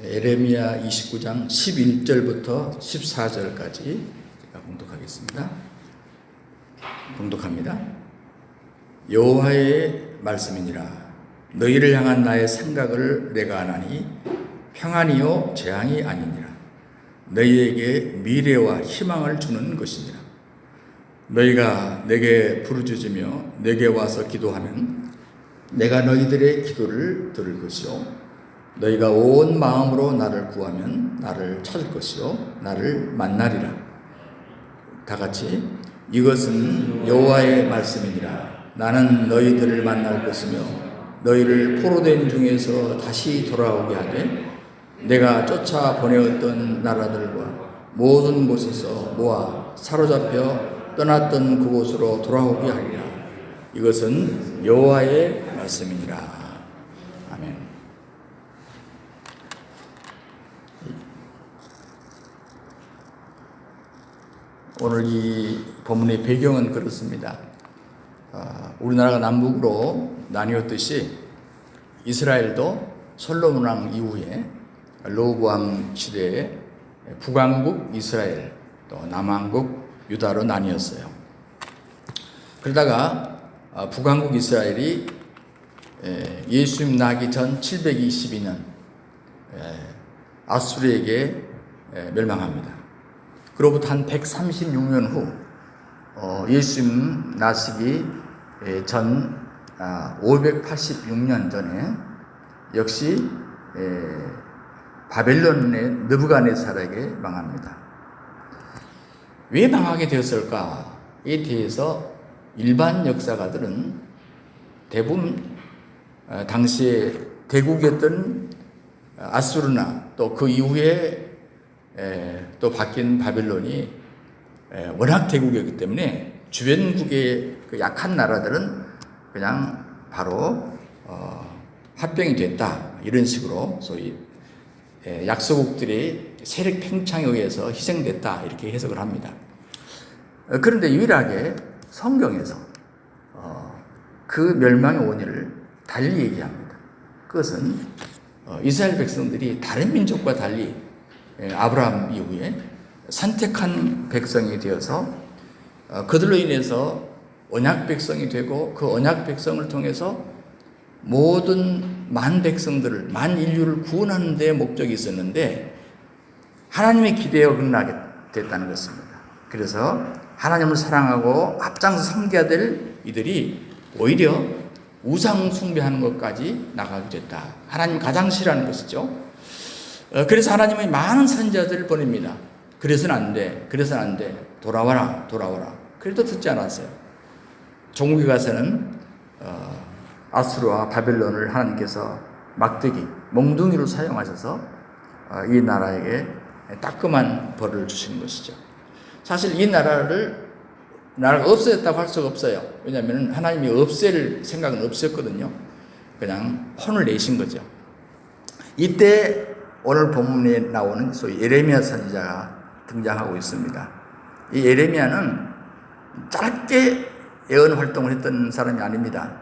에레미야 29장 11절부터 14절까지 제가 봉독하겠습니다. 봉독합니다. 여호와의 말씀이니라. 너희를 향한 나의 생각을 내가 아나니 평안이요 재앙이 아니니라. 너희에게 미래와 희망을 주는 것이니라. 너희가 내게 부르짖으며 내게 와서 기도하면 내가 너희들의 기도를 들을 것이요 너희가 온 마음으로 나를 구하면 나를 찾을 것이요 나를 만나리라. 다 같이 이것은 여호와의 말씀이니라. 나는 너희들을 만날 것이며 너희를 포로된 중에서 다시 돌아오게 하되 내가 쫓아 보내었던 나라들과 모든 곳에서 모아 사로잡혀 떠났던 그곳으로 돌아오게 하리라. 이것은 여호와의 말씀이니라. 아멘. 오늘 이 본문의 배경은 그렇습니다. 우리나라가 남북으로 나뉘었듯이 이스라엘도 솔로몬 왕 이후에 로보암 시대에 북왕국 이스라엘 또 남왕국 유다로 나뉘었어요. 그러다가 북왕국 이스라엘이 예수님 나기 전 722년 아수르에게 멸망합니다. 그로부터 한 136년 후 예수님 나시기 전 586년 전에 역시 바벨론의 느부갓네살에게 망합니다. 왜 망하게 되었을까에 대해서 일반 역사가들은 대부분 당시에 대국이었던 아수르나 또 그 이후에 또 바뀐 바벨론이 워낙 대국이었기 때문에 주변국의 그 약한 나라들은 그냥 바로 합병이 됐다, 이런 식으로 소위 약소국들이 세력 팽창에 의해서 희생됐다, 이렇게 해석을 합니다. 그런데 유일하게 성경에서 그 멸망의 원인을 달리 얘기합니다. 그것은 이스라엘 백성들이 다른 민족과 달리 아브라함 이후에 선택한 백성이 되어서 그들로 인해서 언약 백성이 되고 그 언약 백성을 통해서 모든 만 백성들을, 만 인류를 구원하는 데 목적이 있었는데 하나님의 기대에 어긋나게 됐다는 것입니다. 그래서 하나님을 사랑하고 앞장서 섬겨야 될 이들이 오히려 우상 숭배하는 것까지 나가게 됐다. 하나님 가장 싫어하는 것이죠. 그래서 하나님의 많은 선지자들을 보냅니다. 그래서는 안 돼, 그래서는 안 돼, 돌아와라, 돌아와라. 그래도 듣지 않았어요. 종국에 가서는 아수르와 바벨론을 하나님께서 막대기, 몽둥이로 사용하셔서 이 나라에게 따끔한 벌을 주시는 것이죠. 사실 이 나라가 없어졌다고 할 수가 없어요. 왜냐하면 하나님이 없앨 생각은 없었거든요. 그냥 혼을 내신 거죠. 이때 오늘 본문에 나오는 소위 예레미야 선지자가 등장하고 있습니다. 이 예레미야는 짧게 예언 활동을 했던 사람이 아닙니다.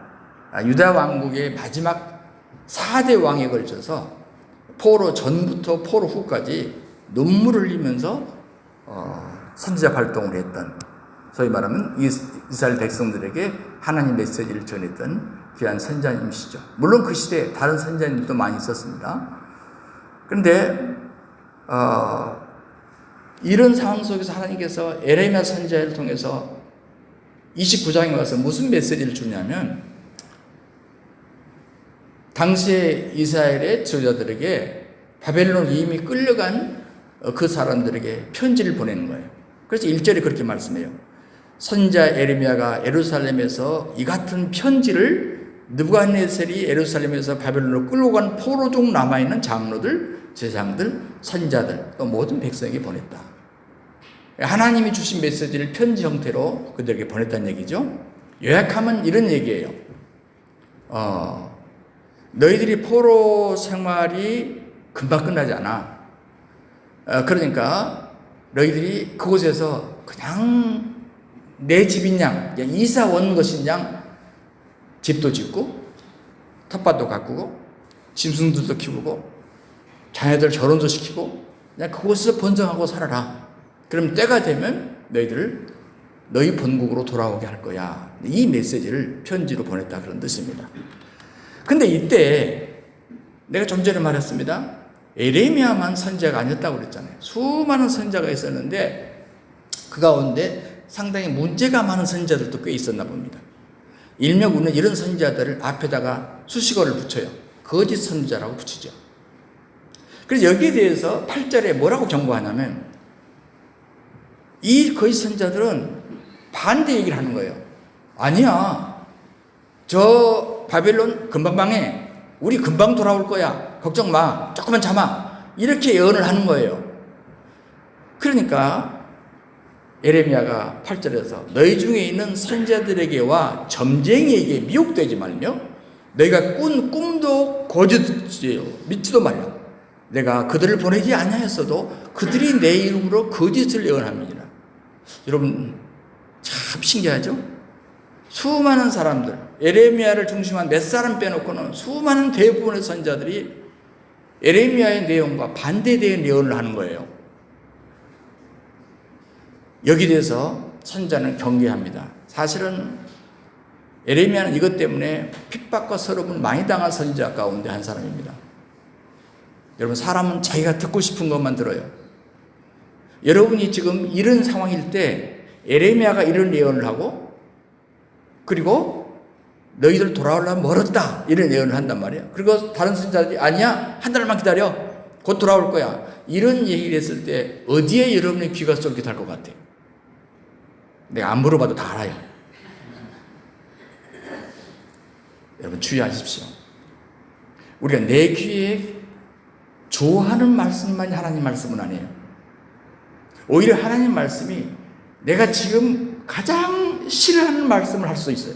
유다 왕국의 마지막 4대 왕에 걸쳐서 포로 전부터 포로 후까지 눈물을 흘리면서 선지자 활동을 했던, 소위 말하면 이스라엘 백성들에게 하나님 메시지를 전했던 귀한 선지자님이시죠. 물론 그 시대에 다른 선지자님들도 많이 있었습니다. 그런데 이런 상황 속에서 하나님께서 에레미야 선지자를 통해서 29장에 와서 무슨 메시지를 주냐면 당시에 이스라엘의 지도자들에게 바벨론 이미 끌려간 그 사람들에게 편지를 보내는 거예요. 그래서 1절에 그렇게 말씀해요. 선지자 에레미야가 예루살렘에서 이 같은 편지를 느부갓네살이 예루살렘에서 바벨론으로 끌고 간 포로 중 남아있는 장로들, 제사장들, 선지자들, 또 모든 백성에게 보냈다. 하나님이 주신 메시지를 편지 형태로 그들에게 보냈다는 얘기죠. 요약하면 이런 얘기예요. 너희들이 포로 생활이 금방 끝나지 않아. 그러니까 너희들이 그곳에서 그냥 내 집인 양, 이사 온 것인 양 집도 짓고 텃밭도 가꾸고 짐승들도 키우고 자녀들 결혼도 시키고 그냥 그곳에서 번성하고 살아라. 그럼 때가 되면 너희들을 너희 본국으로 돌아오게 할 거야. 이 메시지를 편지로 보냈다 그런 뜻입니다. 근데 이때 내가 좀 전에 말했습니다. 에레미야만 선지자가 아니었다고 그랬잖아요. 수많은 선지자가 있었는데 그 가운데 상당히 문제가 많은 선지자들도 꽤 있었나 봅니다. 일명 우리는 이런 선지자들을 앞에다가 수식어를 붙여요. 거짓 선지자라고 붙이죠. 그래서 여기에 대해서 8절에 뭐라고 경고하냐면 이 거짓 선지자들은 반대 얘기를 하는 거예요. 아니야. 저 바벨론 금방 망해. 우리 금방 돌아올 거야. 걱정 마. 조금만 참아. 이렇게 예언을 하는 거예요. 그러니까 에레미야가 8절에서 너희 중에 있는 선지자들에게와 점쟁이에게 미혹되지 말며 너희가 꾼 꿈도 거짓이요 믿지도 말라. 내가 그들을 보내지 아니하였어도 그들이 내 이름으로 거짓을 예언합니다. 여러분 참 신기하죠? 수많은 사람들, 에레미야를 중심한 몇 사람 빼놓고는 수많은 대부분의 선지자들이 에레미야의 내용과 반대되는 예언을 하는 거예요. 여기에 대해서 선지자는 경계합니다. 사실은 에레미야는 이것 때문에 핍박과 서름을 많이 당한 선지자 가운데 한 사람입니다. 여러분 사람은 자기가 듣고 싶은 것만 들어요. 여러분이 지금 이런 상황일 때 에레미야가 이런 예언을 하고 그리고 너희들 돌아오려면 멀었다 이런 예언을 한단 말이에요. 그리고 다른 선지자들이 아니야 한 달만 기다려 곧 돌아올 거야 이런 얘기를 했을 때 어디에 여러분의 귀가 쏠깃할 것 같아요? 내가 안 물어봐도 다 알아요. 여러분 주의하십시오. 우리가 내 귀에 좋아하는 말씀만이 하나님 말씀은 아니에요. 오히려 하나님 말씀이 내가 지금 가장 싫어하는 말씀을 할 수 있어요.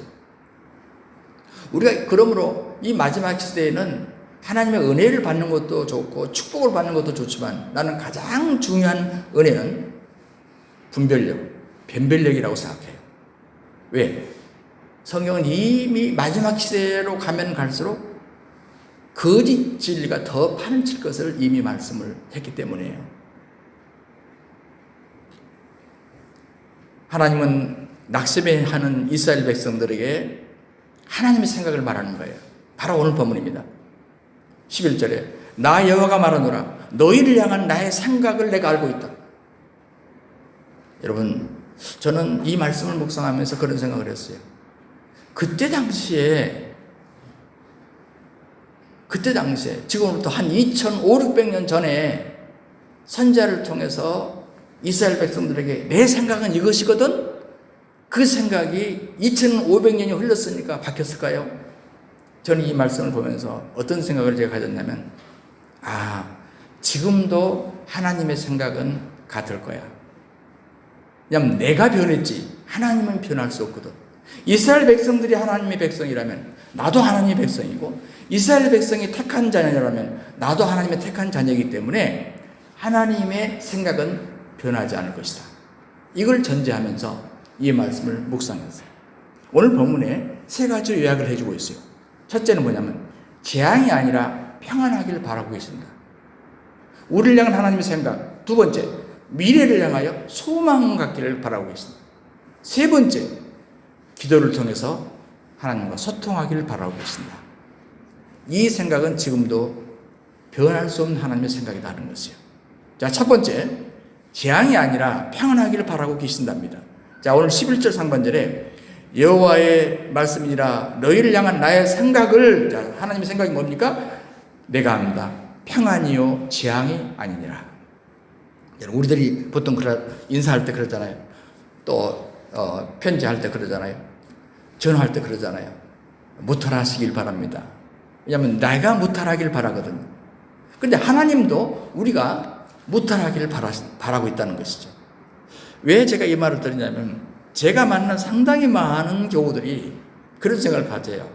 우리가 그러므로 이 마지막 시대에는 하나님의 은혜를 받는 것도 좋고 축복을 받는 것도 좋지만 나는 가장 중요한 은혜는 분별력, 변별력이라고 생각해요. 왜? 성경은 이미 마지막 시대로 가면 갈수록 거짓 진리가 더 판을 칠 것을 이미 말씀을 했기 때문이에요. 하나님은 낙심해하는 이스라엘 백성들에게 하나님의 생각을 말하는 거예요. 바로 오늘 본문입니다. 11절에 나 여호와가 말하노라 너희를 향한 나의 생각을 내가 알고 있다. 여러분 저는 이 말씀을 묵상하면서 그런 생각을 했어요. 그때 당시에 지금부터 한 2,500~600년 전에 선지자를 통해서 이스라엘 백성들에게 내 생각은 이것이거든. 그 생각이 2,500년이 흘렀으니까 바뀌었을까요? 저는 이 말씀을 보면서 어떤 생각을 제가 가졌냐면 지금도 하나님의 생각은 같을 거야. 왜냐하면 내가 변했지 하나님은 변할 수 없거든. 이스라엘 백성들이 하나님의 백성이라면 나도 하나님의 백성이고 이스라엘 백성이 택한 자녀라면 나도 하나님의 택한 자녀이기 때문에 하나님의 생각은 변하지 않을 것이다. 이걸 전제하면서 이 말씀을 묵상했어요. 오늘 본문에 세 가지 요약을 해주고 있어요. 첫째는 뭐냐면 재앙이 아니라 평안하기를 바라고 계신다. 우리를 향한 하나님의 생각. 두 번째, 미래를 향하여 소망 갖기를 바라고 계신다. 세 번째, 기도를 통해서 하나님과 소통하기를 바라고 계신다. 이 생각은 지금도 변할 수 없는 하나님의 생각이다 하는 것이에요. 자, 첫 번째, 재앙이 아니라 평안하기를 바라고 계신답니다. 자, 오늘 11절 상반절에 여호와의 말씀이니라 너희를 향한 나의 생각을, 자, 하나님의 생각이 뭡니까? 내가 합니다. 평안이요 재앙이 아니니라. 우리들이 보통 인사할 때 그러잖아요. 또 편지할 때 그러잖아요. 전화할 때 그러잖아요. 무탈하시길 바랍니다. 왜냐하면 내가 무탈하길 바라거든요. 그런데 하나님도 우리가 무탈하기를 바라고 있다는 것이죠. 왜 제가 이 말을 드리냐면 제가 만난 상당히 많은 교우들이 그런 생각을 가져요.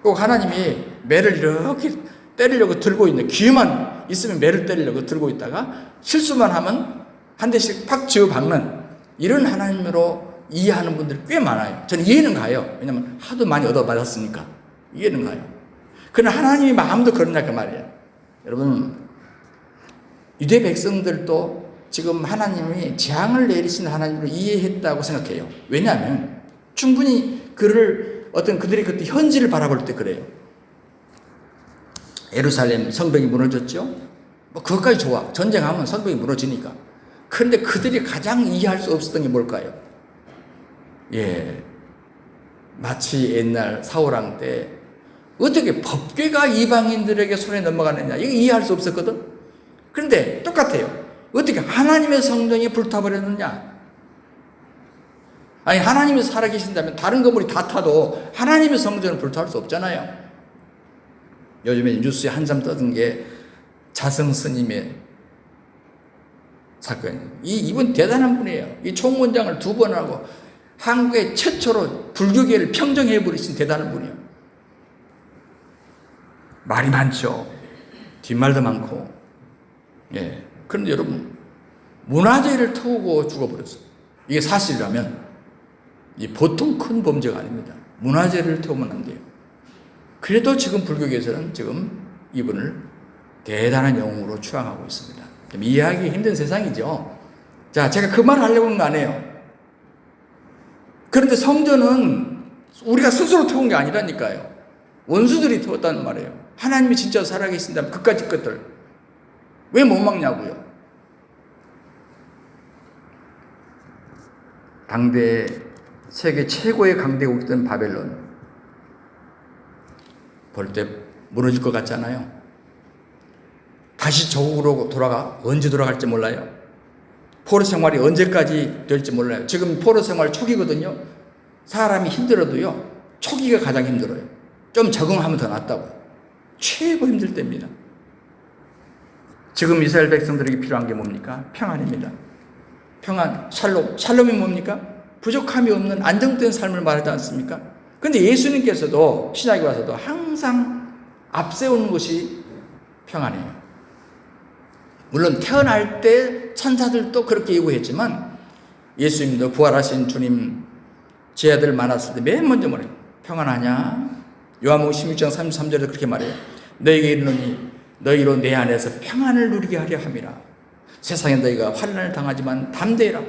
꼭 하나님이 매를 이렇게 때리려고 들고 있는, 기회만 있으면 매를 때리려고 들고 있다가 실수만 하면 한 대씩 팍 쥐어 박는 이런 하나님으로 이해하는 분들이 꽤 많아요. 저는 이해는 가요. 왜냐하면 하도 많이 얻어맞았으니까 이해는 가요. 그러나 하나님의 마음도 그러냐 그 말이에요. 여러분 유대 백성들도 지금 하나님이 재앙을 내리신 하나님을 이해했다고 생각해요. 왜냐하면 충분히 그들이 그때 현지를 바라볼 때 그래요. 예루살렘 성벽이 무너졌죠. 뭐 그것까지 좋아. 전쟁하면 성벽이 무너지니까. 그런데 그들이 가장 이해할 수 없었던 게 뭘까요? 마치 옛날 사울왕 때 어떻게 법궤가 이방인들에게 손에 넘어가느냐, 이거 이해할 수 없었거든. 그런데 똑같아요. 어떻게 하나님의 성전이 불타버렸느냐? 아니, 하나님이 살아계신다면 다른 건물이 다 타도 하나님의 성전은 불타올 수 없잖아요. 요즘에 뉴스에 한참 떠든 게 자성 스님의 사건이에요. 이분 대단한 분이에요. 이 총무장을 2번 하고 한국의 최초로 불교계를 평정해버리신 대단한 분이에요. 말이 많죠. 뒷말도 많고. 그런데 여러분, 문화재를 태우고 죽어버렸어요. 이게 사실이라면 이 보통 큰 범죄가 아닙니다. 문화재를 태우면 안 돼요. 그래도 지금 불교계에서는 지금 이분을 대단한 영웅으로 추앙하고 있습니다. 이해하기 힘든 세상이죠. 자, 제가 그 말을 하려고 하는 거 아니에요. 그런데 성전은 우리가 스스로 태운 게 아니라니까요. 원수들이 태웠다는 말이에요. 하나님이 진짜 살아계신다면 그까짓 것들 왜 못 막냐고요. 당대 세계 최고의 강대국이던 바벨론 볼 때 무너질 것 같잖아요. 다시 조국으로 언제 돌아갈지 몰라요. 포로 생활이 언제까지 될지 몰라요. 지금 포로 생활 초기거든요. 사람이 힘들어도요, 초기가 가장 힘들어요. 좀 적응하면 더 낫다고. 최고 힘들 때입니다. 지금 이스라엘 백성들에게 필요한 게 뭡니까? 평안입니다. 평안, 샬롬이 뭡니까? 부족함이 없는 안정된 삶을 말하지 않습니까? 그런데 예수님께서도 신약에 와서도 항상 앞세우는 것이 평안이에요. 물론 태어날 때 천사들도 그렇게 예고했지만 예수님도 부활하신 주님 제 아들 만났을 때 맨 먼저 뭐래요? 평안하냐? 요한복음 16장 33절에 그렇게 말해요. 너희에게 이르노니 너희로 내 안에서 평안을 누리게 하려 함이라. 세상에 너희가 환난을 당하지만 담대해라.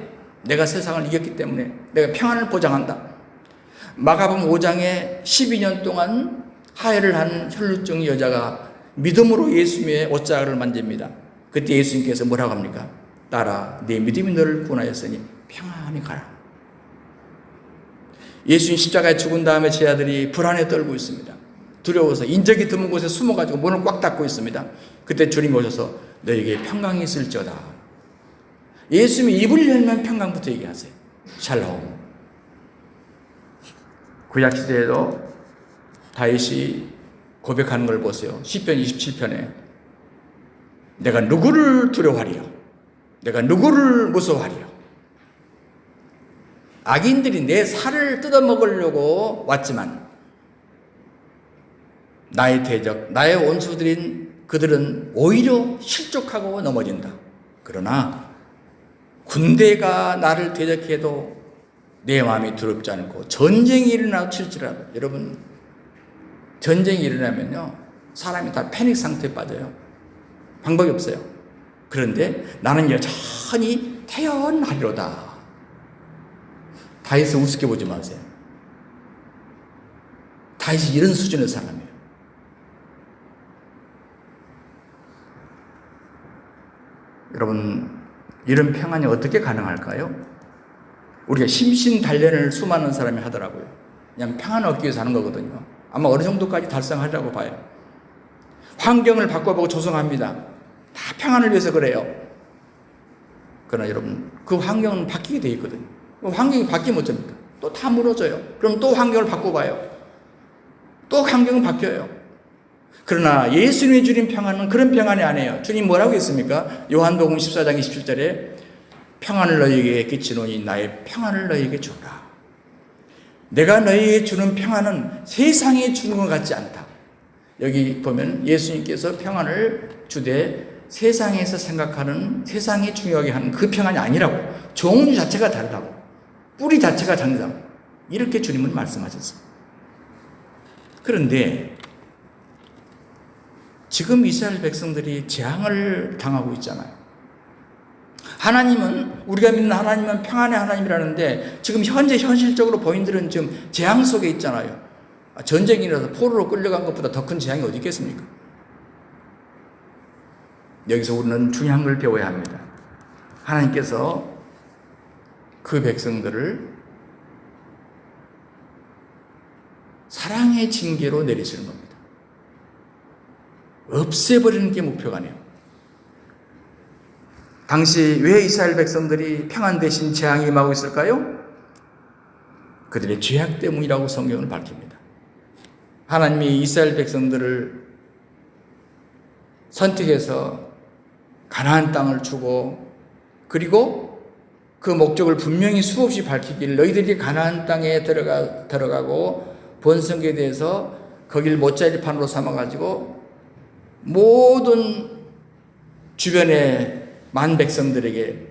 내가 세상을 이겼기 때문에 내가 평안을 보장한다. 마가복음 5장에 12년 동안 하혈을 한 혈루증 여자가 믿음으로 예수님의 옷자락을 만집니다. 그때 예수님께서 뭐라고 합니까? 딸아, 네 믿음이 너를 구원하였으니 평안히 가라. 예수님 십자가에 죽은 다음에 제 아들이 불안에 떨고 있습니다. 두려워서 인적이 드문 곳에 숨어가지고 문을 꽉 닫고 있습니다. 그때 주님이 오셔서 너에게 평강이 있을지어다. 예수님이 입을 열면 평강부터 얘기하세요. 샬롬. 구약시대에도 다윗이 고백하는 걸 보세요. 시편 27편에 내가 누구를 두려워하리요? 내가 누구를 무서워하리요? 악인들이 내 살을 뜯어먹으려고 왔지만 나의 대적, 나의 원수들인 그들은 오히려 실족하고 넘어진다. 그러나 군대가 나를 대적해도 내 마음이 두렵지 않고 전쟁이 일어나 칠지라도, 여러분 전쟁이 일어나면요 사람이 다 패닉 상태에 빠져요. 방법이 없어요. 그런데 나는 여전히 태어나리로다. 다윗을 우습게 보지 마세요. 다윗이 이런 수준의 사람이에요. 여러분, 이런 평안이 어떻게 가능할까요? 우리가 심신단련을 수많은 사람이 하더라고요. 그냥 평안을 얻기 위해서 하는 거거든요. 아마 어느 정도까지 달성하려고 봐요. 환경을 바꿔보고 조성합니다. 다 평안을 위해서 그래요. 그러나 여러분, 그 환경은 바뀌게 돼 있거든요. 환경이 바뀌면 어쩝니까? 또 다 무너져요. 그럼 또 환경을 바꿔봐요. 또 환경은 바뀌어요. 그러나 예수님이 주신 평안은 그런 평안이 아니에요. 주님 뭐라고 했습니까? 요한복음 14장 27절에 평안을 너희에게 끼치노니 나의 평안을 너희에게 주라. 내가 너희에게 주는 평안은 세상이 주는 것 같지 않다. 여기 보면 예수님께서 평안을 주되 세상에서 생각하는, 세상이 중요하게 하는 그 평안이 아니라고. 종류 자체가 다르다고. 뿌리 자체가 다르다고. 이렇게 주님은 말씀하셨습니다. 그런데 지금 이스라엘 백성들이 재앙을 당하고 있잖아요. 하나님은, 우리가 믿는 하나님은 평안의 하나님이라는데 지금 현재 현실적으로 본인들은 지금 재앙 속에 있잖아요. 전쟁이라서 포로로 끌려간 것보다 더 큰 재앙이 어디 있겠습니까? 여기서 우리는 중요한 걸 배워야 합니다. 하나님께서 그 백성들을 사랑의 징계로 내리시는 겁니다. 없애버리는 게 목표가 아니에요. 당시 왜 이스라엘 백성들이 평안 대신 재앙이 임하고 있을까요? 그들의 죄악 때문이라고 성경은 밝힙니다. 하나님이 이스라엘 백성들을 선택해서 가나안 땅을 주고, 그리고 그 목적을 분명히 수없이 밝히길, 너희들이 가나안 땅에 들어가고 번성에 대해서 거길 못자리판으로 삼아가지고 모든 주변의 만 백성들에게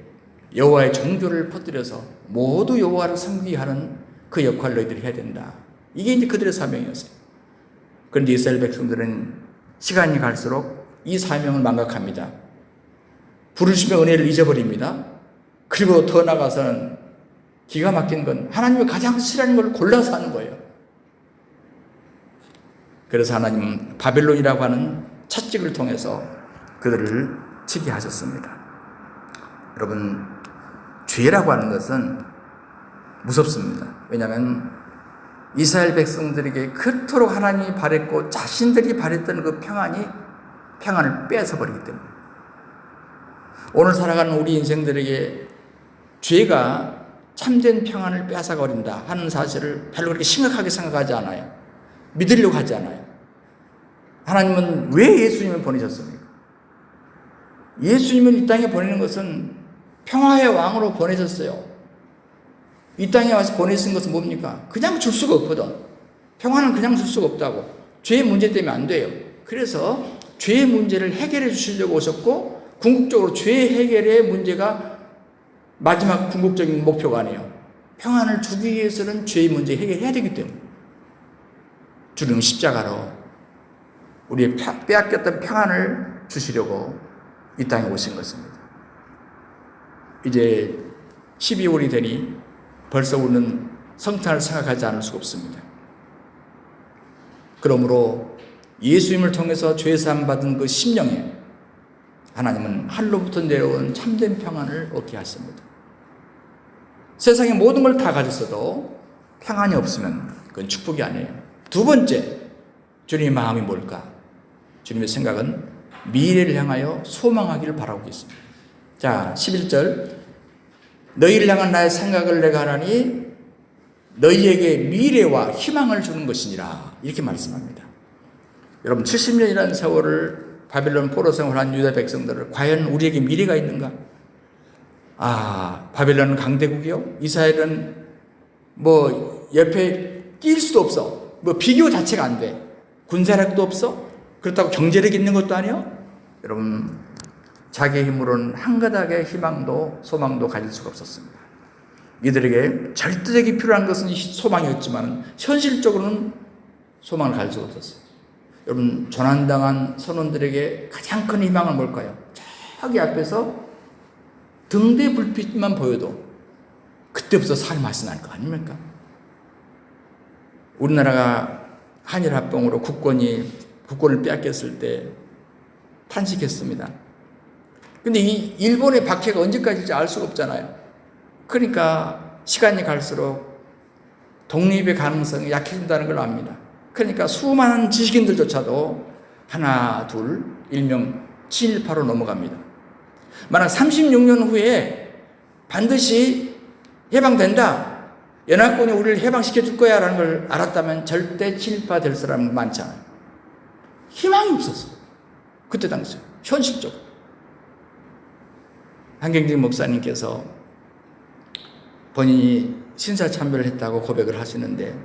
여호와의 정조를 퍼뜨려서 모두 여호와를 섬기게 하는 그 역할을 너희들이 해야 된다. 이게 이제 그들의 사명이었어요. 그런데 이스라엘 백성들은 시간이 갈수록 이 사명을 망각합니다. 부르심의 은혜를 잊어버립니다. 그리고 더 나아가서는 기가 막힌 건 하나님이 가장 싫어하는 걸 골라서 하는 거예요. 그래서 하나님은 바벨론이라고 하는 채찍을 통해서 그들을 치게 하셨습니다. 여러분, 죄라고 하는 것은 무섭습니다. 왜냐하면 이스라엘 백성들에게 그토록 하나님이 바랬고 자신들이 바랬던 그 평안을 뺏어버리기 때문에 오늘 살아가는 우리 인생들에게 죄가 참된 평안을 뺏어버린다 하는 사실을 별로 그렇게 심각하게 생각하지 않아요. 믿으려고 하지 않아요. 하나님은 왜 예수님을 보내셨습니까? 예수님을 이 땅에 보내는 것은 평화의 왕으로 보내셨어요. 이 땅에 와서 보내신 것은 뭡니까? 그냥 줄 수가 없거든. 평화는 그냥 줄 수가 없다고. 죄의 문제 때문에 안 돼요. 그래서 죄의 문제를 해결해 주시려고 오셨고, 궁극적으로 죄의 해결의 문제가 마지막 궁극적인 목표가 아니에요. 평안을 주기 위해서는 죄의 문제 해결해야 되기 때문에 주님 십자가로 우리의 빼앗겼던 평안을 주시려고 이 땅에 오신 것입니다. 이제 12월이 되니 벌써 우리는 성탄을 생각하지 않을 수가 없습니다. 그러므로 예수님을 통해서 죄사함 받은 그 심령에 하나님은 하늘로부터 내려온 참된 평안을 얻게 하십니다. 세상의 모든 걸 다 가졌어도 평안이 없으면 그건 축복이 아니에요. 두 번째, 주님의 마음이 뭘까? 주님의 생각은 미래를 향하여 소망하기를 바라고 있습니다. 자, 11절, 너희를 향한 나의 생각을 내가 하나니 너희에게 미래와 희망을 주는 것이니라, 이렇게 말씀합니다. 여러분, 70년이라는 세월을 바벨론 포로 생활한 유다 백성들을 과연 우리에게 미래가 있는가? 바벨론은 강대국이요, 이스라엘은 옆에 낄 수도 없어. 비교 자체가 안 돼. 군사력도 없어. 그렇다고 경제력이 있는 것도 아니요. 여러분, 자기의 힘으로는 한 가닥의 희망도 소망도 가질 수가 없었습니다. 이들에게 절대적이 필요한 것은 소망이었지만 현실적으로는 소망을 가질 수가 없었어요. 여러분, 조난당한 선원들에게 가장 큰 희망은 뭘까요? 저기 앞에서 등대 불빛만 보여도 그때부터 살맛이 날 거 아닙니까? 우리나라가 한일 합병으로 국권을 빼앗겼을 때 탄식했습니다. 근데 이 일본의 박해가 언제까지인지 알 수가 없잖아요. 그러니까 시간이 갈수록 독립의 가능성이 약해진다는 걸 압니다. 그러니까 수많은 지식인들조차도 하나, 둘, 일명 친일파로 넘어갑니다. 만약 36년 후에 반드시 해방된다, 연합군이 우리를 해방시켜 줄 거야 라는 걸 알았다면 절대 친일파 될 사람은 많지 않아요. 희망이 없었어요. 그때 당시에 현실적으로. 한경직 목사님께서 본인이 신사참배를 했다고 고백을 하시는데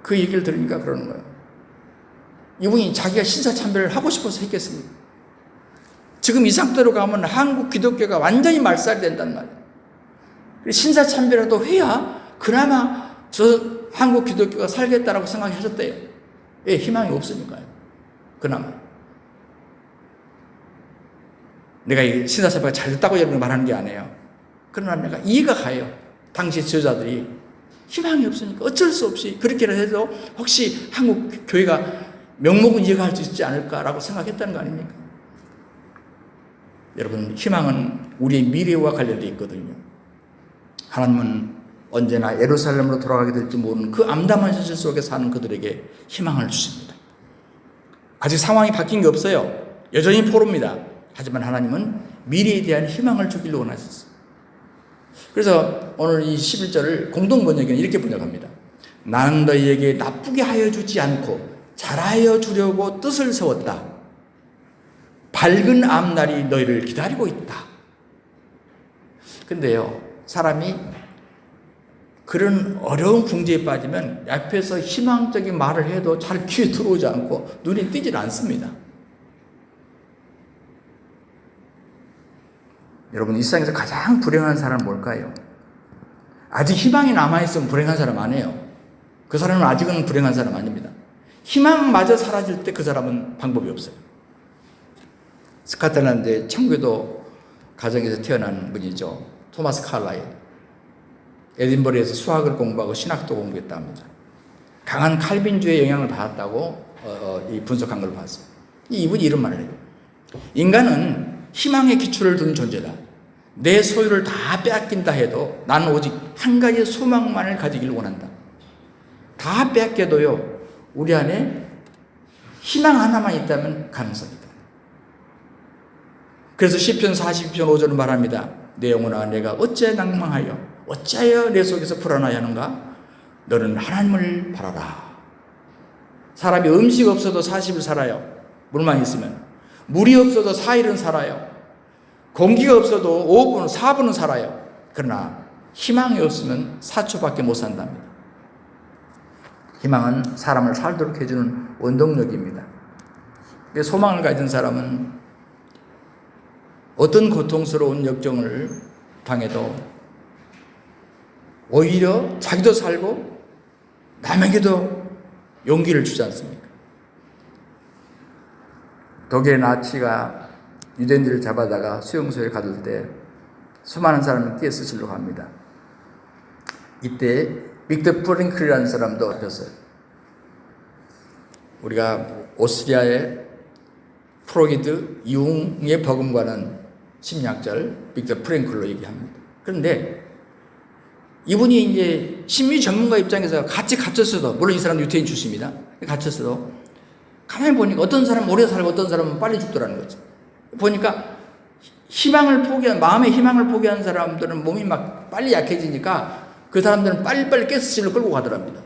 그 얘기를 들으니까 그러는 거예요. 이분이 자기가 신사참배를 하고 싶어서 했겠습니까? 지금 이 상태로 가면 한국 기독교가 완전히 말살이 된단 말이에요. 신사참배라도 해야 그나마 저 한국 기독교가 살겠다라고 생각하셨대요. 왜 희망이 없으니까요. 그나마. 내가 이 신사사배가 잘 됐다고 여러분 말하는 게 아니에요. 그러나 내가 이해가 가요. 당시 지도자들이 희망이 없으니까 어쩔 수 없이 그렇게라도 해도 혹시 한국 교회가 명목은 이어갈 수 있지 않을까라고 생각했다는 거 아닙니까? 여러분, 희망은 우리의 미래와 관련되어 있거든요. 하나님은 언제나 예루살렘으로 돌아가게 될지 모르는 그 암담한 현실 속에 사는 그들에게 희망을 주십니다. 아직 상황이 바뀐 게 없어요. 여전히 포로입니다. 하지만 하나님은 미래에 대한 희망을 주기를 원하셨어요. 그래서 오늘 이 11절을 공동 번역에는 이렇게 번역합니다. 나는 너희에게 나쁘게 하여 주지 않고 잘하여 주려고 뜻을 세웠다. 밝은 앞날이 너희를 기다리고 있다. 근데요, 사람이 그런 어려운 궁지에 빠지면 옆에서 희망적인 말을 해도 잘 귀에 들어오지 않고 눈에 띄질 않습니다. 여러분, 이 세상에서 가장 불행한 사람은 뭘까요? 아직 희망이 남아있으면 불행한 사람 아니에요. 그 사람은 아직은 불행한 사람 아닙니다. 희망마저 사라질 때 그 사람은 방법이 없어요. 스코틀랜드의 청교도 가정에서 태어난 분이죠. 토마스 칼라일. 에딘버러에서 수학을 공부하고 신학도 공부했다 합니다. 강한 칼빈주의 영향을 받았다고 이 분석한 걸 봤어요. 이분이 이런 말을 해요. 인간은 희망의 기초를 둔 존재다. 내 소유를 다 빼앗긴다 해도 나는 오직 한 가지 소망만을 가지길 원한다. 다 빼앗겨도요, 우리 안에 희망 하나만 있다면 가능성이 있다. 그래서 시편 40편 5절은 말합니다. 내 영혼아, 내가 어찌 낭망하여 어찌하여 내 속에서 불안하여 하는가? 너는 하나님을 바라라. 사람이 음식 없어도 40일 살아요. 물만 있으면. 물이 없어도 4일은 살아요. 공기가 없어도 5분, 4분은 살아요. 그러나 희망이 없으면 4초밖에 못 산답니다. 희망은 사람을 살도록 해주는 원동력입니다. 소망을 가진 사람은 어떤 고통스러운 역경을 당해도 오히려 자기도 살고 남에게도 용기를 주지 않습니까? 독일의 나치가 유대인들을 잡아다가 수용소에 가둘 때 수많은 사람을 떼쓰시려고 합니다. 이때 빅터 프랭클이라는 사람도 잡혔어요. 우리가 오스트리아의 프로기드 융의 복음과는 심리학자를 빅터 프랭클로 얘기합니다. 그런데 이분이 이제 심리 전문가 입장에서 같이 갇혔어도, 물론 이 사람도 유태인 출신입니다. 갇혔어도 가만히 보니까 어떤 사람은 오래 살고 어떤 사람은 빨리 죽더라는 거죠. 보니까 마음의 희망을 포기한 사람들은 몸이 막 빨리 약해지니까 그 사람들은 빨리빨리 가스실로 끌고 가더랍니다.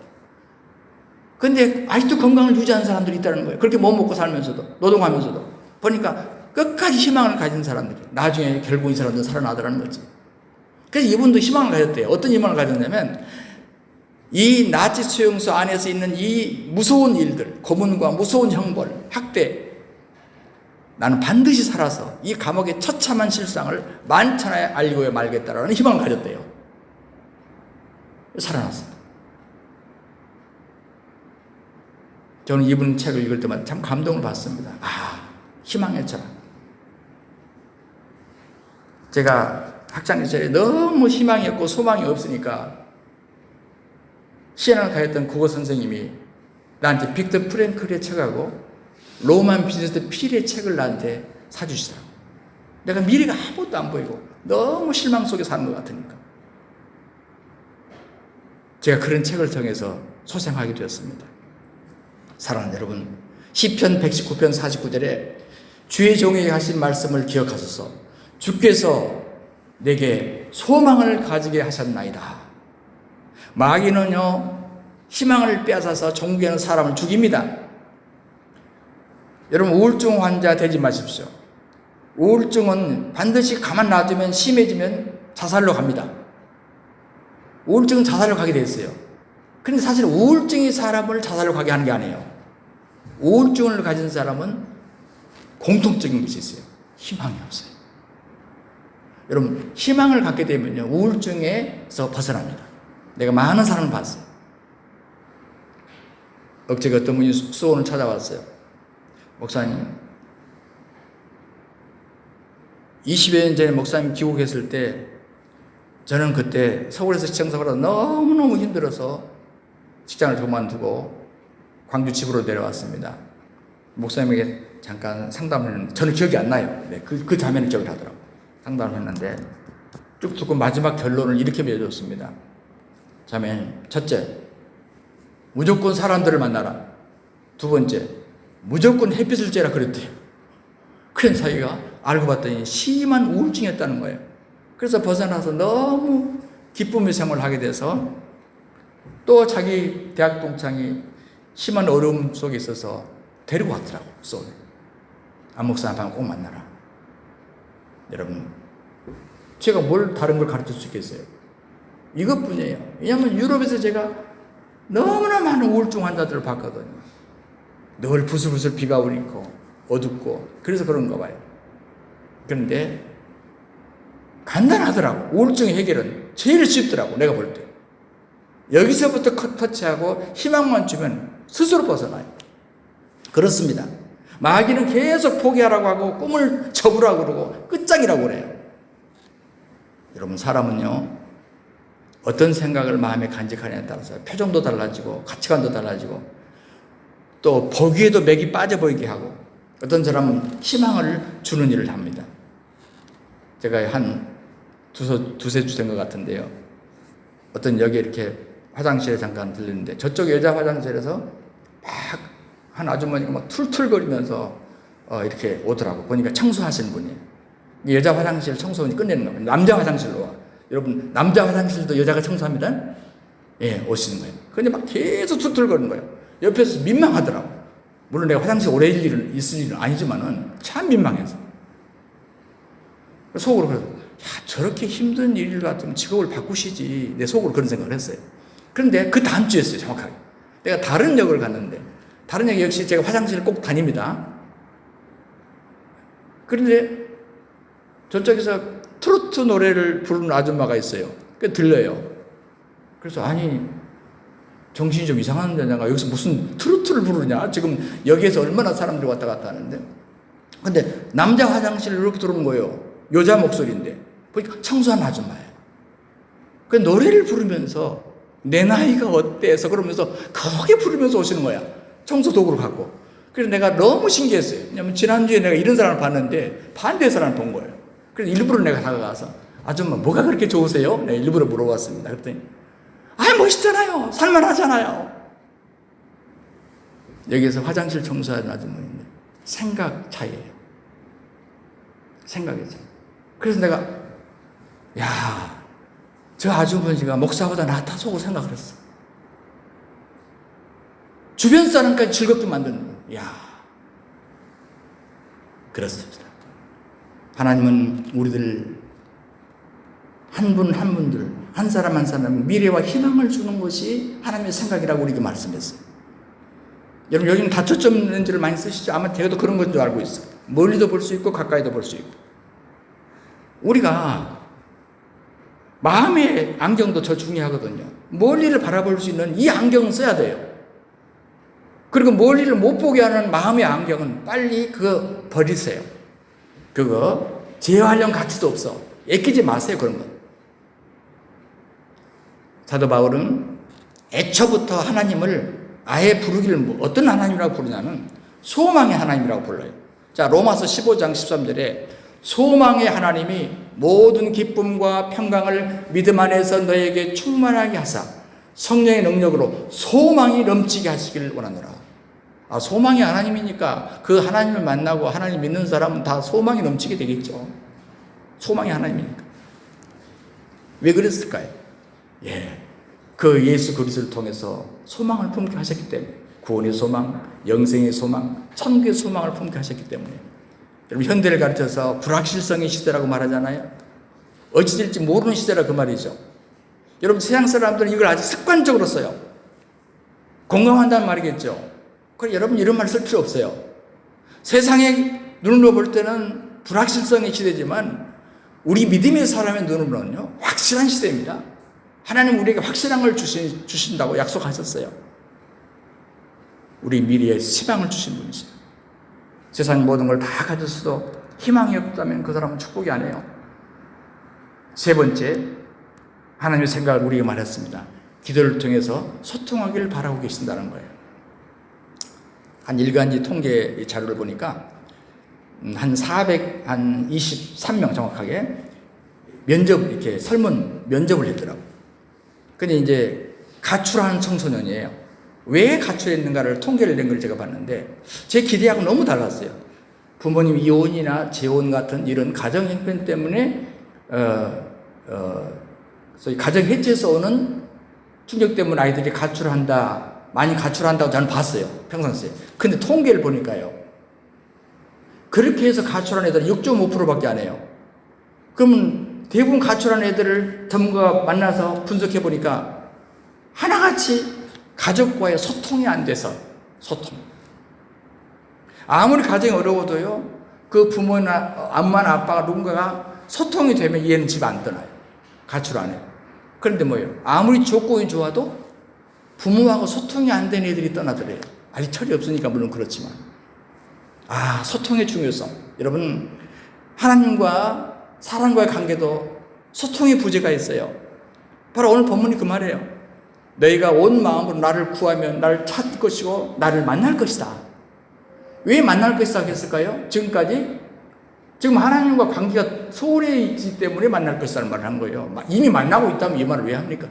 근데 아직도 건강을 유지하는 사람들이 있다는 거예요. 그렇게 못 먹고 살면서도, 노동하면서도. 보니까 끝까지 희망을 가진 사람들이 나중에 결국 이 사람들은 살아나더라는 거지. 그래서 이분도 희망을 가졌대요. 어떤 희망을 가졌냐면 이 나치 수용소 안에서 있는 이 무서운 일들, 고문과 무서운 형벌, 학대, 나는 반드시 살아서 이 감옥의 처참한 실상을 만천하에 알리고 말겠다라는 희망을 가졌대요. 살아났습니다. 저는 이분 책을 읽을 때마다 참 감동을 받습니다. 아, 희망의 철학. 제가 학창 시절에 너무 희망이 없고 소망이 없으니까 시연을 가했던 국어 선생님이 나한테 빅터 프랭클의 책하고 로만 비즈니스 필의 책을 나한테 사주시더라고. 내가 미래가 아무것도 안 보이고 너무 실망 속에 사는 것 같으니까 제가 그런 책을 통해서 소생하게 되었습니다. 사랑하는 여러분, 시편 119편 49절에 주의 종에게 하신 말씀을 기억하소서. 주께서 내게 소망을 가지게 하셨나이다. 마귀는요, 희망을 빼앗아서 종교하는 사람을 죽입니다. 여러분, 우울증 환자 되지 마십시오. 우울증은 반드시 가만 놔두면 심해지면 자살로 갑니다. 우울증은 자살로 가게 돼 있어요. 그런데 사실 우울증이 사람을 자살로 가게 하는 게 아니에요. 우울증을 가진 사람은 공통적인 것이 있어요. 희망이 없어요. 여러분, 희망을 갖게 되면요, 우울증에서 벗어납니다. 내가 많은 사람을 봤어요. 엊그제 어떤 분이 수원을 찾아왔어요. 목사님, 20여 년 전에 목사님 귀국했을 때 저는 그때 서울에서 시청사고로 너무너무 힘들어서 직장을 그만두고 광주 집으로 내려왔습니다. 목사님에게 잠깐 상담을 했는데 저는 기억이 안 나요. 네, 그 장면을 기억을 하더라고요. 상담을 했는데 쭉 듣고 마지막 결론을 이렇게 맺어줬습니다. 자매, 첫째, 무조건 사람들을 만나라. 두 번째, 무조건 햇빛을 쬐라 그랬대요. 그런 사이가 알고 봤더니 심한 우울증이었다는 거예요. 그래서 벗어나서 너무 기쁨의 생활을 하게 돼서 또 자기 대학 동창이 심한 어려움 속에 있어서 데리고 왔더라고, 서울에. 안 목사님 꼭 만나라. 여러분, 제가 뭘 다른 걸 가르칠 수 있겠어요? 이것뿐이에요. 왜냐하면 유럽에서 제가 너무나 많은 우울증 환자들을 봤거든요. 늘 부슬부슬 비가 오니까 어둡고 그래서 그런가 봐요. 그런데 간단하더라고. 우울증의 해결은 제일 쉽더라고, 내가 볼 때. 여기서부터 터치하고 희망만 주면 스스로 벗어나요. 그렇습니다. 마귀는 계속 포기하라고 하고 꿈을 접으라고 그러고 끝장이라고 그래요. 여러분, 사람은요, 어떤 생각을 마음에 간직하냐에 따라서 표정도 달라지고 가치관도 달라지고 또 보기에도 맥이 빠져 보이게 하고 어떤 사람은 희망을 주는 일을 합니다. 제가 한 두세 주 된 것 같은데요. 어떤 여기 이렇게 화장실에 잠깐 들렸는데 저쪽 여자 화장실에서 막 한 아주머니가 막 툴툴거리면서 이렇게 오더라고. 보니까 청소하시는 분이에요. 여자 화장실 청소원이 끝내는 거예요. 남자 화장실로 와. 여러분, 남자 화장실도 여자가 청소합니다. 예, 오시는 거예요. 근데 막 계속 툴툴거리는 거예요. 옆에서 민망하더라고. 물론 내가 화장실 오래 있을 일은 아니지만은 참 민망해서. 속으로 그래서, 야, 저렇게 힘든 일 같으면 직업을 바꾸시지. 내 속으로 그런 생각을 했어요. 그런데 그 다음 주였어요, 정확하게. 내가 다른 역을 갔는데, 다른 역 역시 제가 화장실을 꼭 다닙니다. 그런데 저쪽에서 트로트 노래를 부르는 아줌마가 있어요. 그 들려요. 그래서 아니, 정신이 좀 이상한 데냐가 여기서 무슨 트로트를 부르냐? 지금 여기에서 얼마나 사람들이 왔다 갔다 하는데. 근데 남자 화장실을 이렇게 들어온 거예요. 여자 목소리인데. 보니까 청소하는 아줌마예요. 그 노래를 부르면서 내 나이가 어때서 그러면서 크게 부르면서 오시는 거야. 청소 도구를 갖고. 그래서 내가 너무 신기했어요. 왜냐면 지난주에 내가 이런 사람을 봤는데 반대의 사람을 본 거예요. 그래서 일부러 내가 다가가서 아줌마 뭐가 그렇게 좋으세요? 내가 일부러 물어봤습니다. 그랬더니 멋있잖아요. 살만하잖아요. 여기에서 화장실 청소하는 아줌마인데 생각 차이예요. 생각의 차이. 그래서 내가 야, 저 아주머니가 목사보다 낫다 속으로 생각을 했어. 주변 사람까지 즐겁게 만드는 거예요. 야, 그렇습니다. 하나님은 우리들 한 분 한 분들 한 사람 한 사람 미래와 희망을 주는 것이 하나님의 생각이라고 우리에게 말씀했어요. 여러분, 요즘 다초점 렌즈를 많이 쓰시죠? 아마 제가도 그런 건 줄 알고 있어요. 멀리도 볼 수 있고 가까이도 볼 수 있고. 우리가 마음의 안경도 저 중요하거든요. 멀리를 바라볼 수 있는 이 안경은 써야 돼요. 그리고 멀리를 못 보게 하는 마음의 안경은 빨리 그거 버리세요. 그거 재활용 가치도 없어. 애끼지 마세요, 그런 거. 사도 바울은 애초부터 하나님을 아예 부르기를 어떤 하나님이라고 부르냐면 소망의 하나님이라고 불러요. 자, 로마서 15장 13절에 소망의 하나님이 모든 기쁨과 평강을 믿음 안에서 너에게 충만하게 하사 성령의 능력으로 소망이 넘치게 하시기를 원하노라. 아, 소망이 하나님이니까 그 하나님을 만나고 하나님 믿는 사람은 다 소망이 넘치게 되겠죠. 소망이 하나님이니까. 왜 그랬을까요? 예, 그 예수 그리스도를 통해서 소망을 품게 하셨기 때문에, 구원의 소망, 영생의 소망, 천국의 소망을 품게 하셨기 때문에. 여러분, 현대를 가르쳐서 불확실성의 시대라고 말하잖아요. 어찌 될지 모르는 시대라 그 말이죠. 여러분, 세상 사람들은 이걸 아주 습관적으로 써요. 공감한다는 말이겠죠. 그럼 여러분, 이런 말 쓸 필요 없어요. 세상의 눈으로 볼 때는 불확실성의 시대지만 우리 믿음의 사람의 눈으로는요, 확실한 시대입니다. 하나님 우리에게 확실한 걸 주신다고 약속하셨어요. 우리 미래에 희망을 주신 분이시죠. 세상 모든 걸 다 가졌어도 희망이 없다면 그 사람은 축복이 아니에요. 세 번째, 하나님의 생각을 우리에게 말했습니다. 기도를 통해서 소통하기를 바라고 계신다는 거예요. 한 일간지 통계 자료를 보니까 한 423명 정확하게 이렇게 설문 면접을 했더라고요. 근데 이제 가출한 청소년이에요. 왜 가출했는가를 통계를 낸 걸 제가 봤는데 제 기대하고 너무 달랐어요. 부모님 이혼이나 재혼 같은 이런 가정 형편 때문에 소위 가정 해체에서 오는 충격 때문에 아이들이 많이 가출한다고 저는 봤어요. 평상시에. 근데 통계를 보니까요. 그렇게 해서 가출한 애들은 6.5%밖에 안 해요. 그러면 대부분 가출한 애들을 전문가가 만나서 분석해 보니까 하나같이 가족과의 소통이 안 돼서 소통. 아무리 가정이 어려워도요. 그 부모나 엄마나 아빠가 누군가가 소통이 되면 얘는 집 안 떠나요. 가출 안 해요. 그런데 뭐예요? 아무리 조건이 좋아도 부모하고 소통이 안 된 애들이 떠나더래요. 아직 철이 없으니까 물론 그렇지만. 소통의 중요성. 여러분, 하나님과 사람과의 관계도 소통의 부재가 있어요. 바로 오늘 본문이 그 말이에요. 너희가 온 마음으로 나를 구하면 나를 찾을 것이고 나를 만날 것이다. 왜 만날 것이다 했을까요? 지금까지? 지금 하나님과 관계가 소홀해 있기 때문에 만날 것이라는 말을 한 거예요. 이미 만나고 있다면 이 말을 왜 합니까?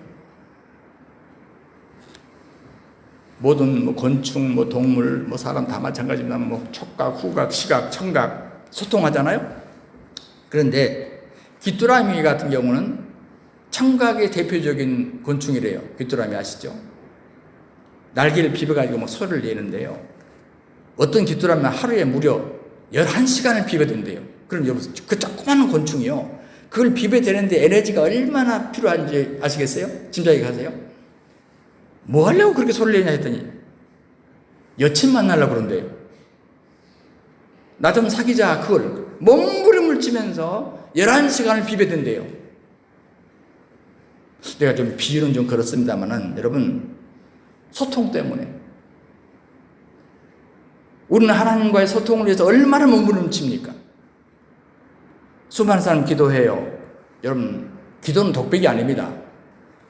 모든 곤충, 동물, 사람 다 마찬가지입니다. 촉각, 후각, 시각, 청각 소통하잖아요. 그런데 귀뚜라미 같은 경우는 청각의 대표적인 곤충이래요. 귀뚜라미 아시죠? 날개를 비벼가지고 소리를 내는데요. 어떤 귀뚜라미는 하루에 무려 11시간을 비벼댄대요. 그럼 여러분, 그 조그마한 곤충이요. 그걸 비벼대는데 에너지가 얼마나 필요한지 아시겠어요? 짐작이 가세요? 뭐 하려고 그렇게 소리를 내냐 했더니 여친 만나려고 그런대요. 나 좀 사귀자. 그걸 몸부림을 치면서 11시간을 비벼댄대요. 내가 좀 비유는 좀 그렇습니다만은 여러분, 소통 때문에 우리는 하나님과의 소통을 위해서 얼마나 몸부림을 칩니까? 수많은 사람 기도해요. 여러분, 기도는 독백이 아닙니다.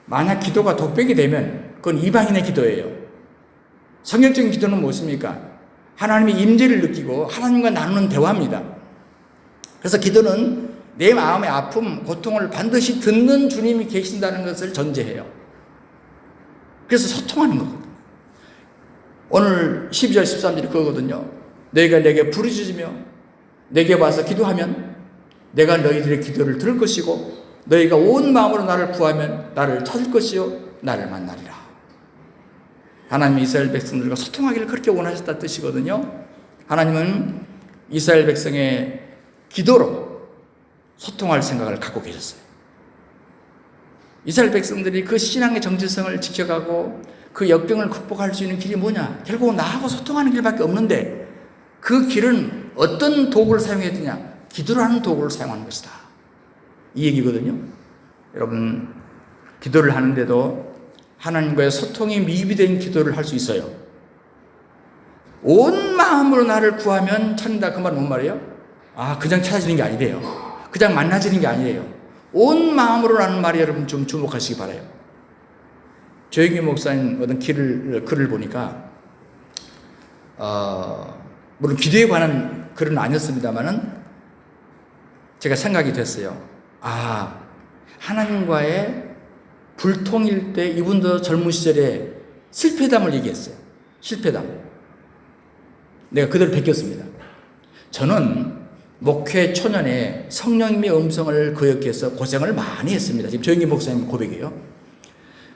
만약 기도가 독백이 되면 그건 이방인의 기도예요. 성경적인 기도는 무엇입니까? 하나님의 임재를 느끼고 하나님과 나누는 대화입니다. 그래서 기도는 내 마음의 아픔, 고통을 반드시 듣는 주님이 계신다는 것을 전제해요. 그래서 소통하는 거거든요. 오늘 12절 13절이 그거거든요. 너희가 내게 부르짖으며 내게 와서 기도하면 내가 너희들의 기도를 들을 것이고 너희가 온 마음으로 나를 구하면 나를 찾을 것이요 나를 만나리라. 하나님이 이스라엘 백성들과 소통하기를 그렇게 원하셨다는 뜻이거든요. 하나님은 이스라엘 백성의 기도로 소통할 생각을 갖고 계셨어요. 이스라엘 백성들이 그 신앙의 정체성을 지켜가고 그 역경을 극복할 수 있는 길이 뭐냐? 결국 나하고 소통하는 길밖에 없는데 그 길은 어떤 도구를 사용했느냐? 기도라는 도구를 사용하는 것이다. 이 얘기거든요. 여러분, 기도를 하는데도 하나님과의 소통이 미비된 기도를 할 수 있어요. 온 마음으로 나를 구하면 찾는다. 그 말은 뭔 말이에요? 그냥 찾아지는 게 아니래요. 그냥 만나지는 게 아니래요. 온 마음으로라는 말이 여러분 좀 주목하시기 바라요. 조영기 목사님 어떤 글을 보니까 물론 기도에 관한 글은 아니었습니다만은 제가 생각이 됐어요. 하나님과의 불통일 때 이분도 젊은 시절에 실패담을 얘기했어요. 실패담. 내가 그대로 베꼈습니다. 저는 목회 초년에 성령님의 음성을 거역해서 고생을 많이 했습니다. 지금 조영기 목사님 고백이에요.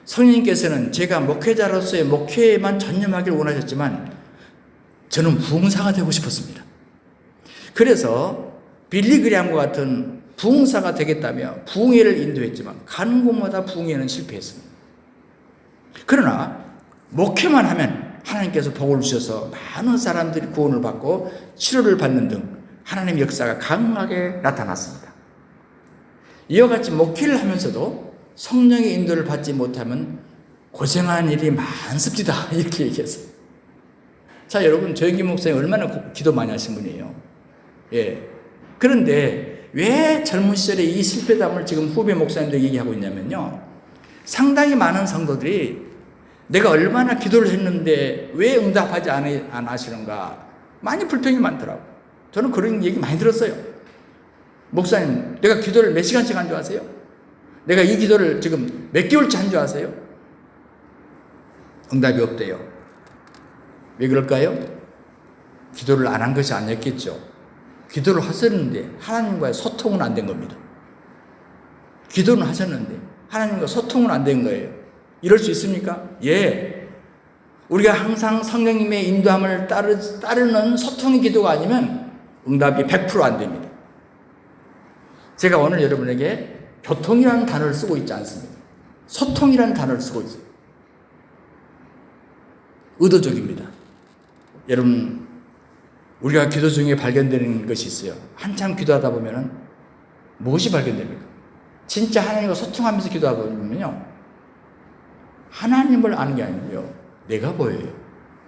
성령님께서는 제가 목회자로서의 목회에만 전념하기를 원하셨지만 저는 부흥사가 되고 싶었습니다. 그래서 빌리그리암과 같은 부흥사가 되겠다며 부흥회를 인도했지만 가는 곳마다 부흥회는 실패했습니다. 그러나 목회만 하면 하나님께서 복을 주셔서 많은 사람들이 구원을 받고 치료를 받는 등 하나님의 역사가 강하게 나타났습니다. 이와 같이 목회를 하면서도 성령의 인도를 받지 못하면 고생한 일이 많습니다. 이렇게 얘기했어요. 자, 여러분, 조영기 목사님 얼마나 기도 많이 하신 분이에요. 그런데 왜 젊은 시절에 이 실패담을 지금 후배 목사님들 얘기하고 있냐면요. 상당히 많은 성도들이 내가 얼마나 기도를 했는데 왜 응답하지 안 하시는가 많이 불평이 많더라고요. 저는 그런 얘기 많이 들었어요. 목사님, 내가 기도를 몇 시간씩 한 줄 아세요? 내가 이 기도를 지금 몇 개월째 한 줄 아세요? 응답이 없대요. 왜 그럴까요? 기도를 안 한 것이 아니었겠죠. 기도를 하셨는데 하나님과의 소통은 안 된 겁니다. 기도는 하셨는데 하나님과 소통은 안 된 거예요. 이럴 수 있습니까? 예. 우리가 항상 성령님의 인도함을 따르는 소통의 기도가 아니면 응답이 100% 안 됩니다. 제가 오늘 여러분에게 교통이라는 단어를 쓰고 있지 않습니다. 소통이라는 단어를 쓰고 있어요. 의도적입니다. 여러분, 우리가 기도 중에 발견되는 것이 있어요. 한참 기도하다 보면은 무엇이 발견됩니까? 진짜 하나님과 소통하면서 기도하다 보면요, 하나님을 아는 게 아니고요, 내가 보여요.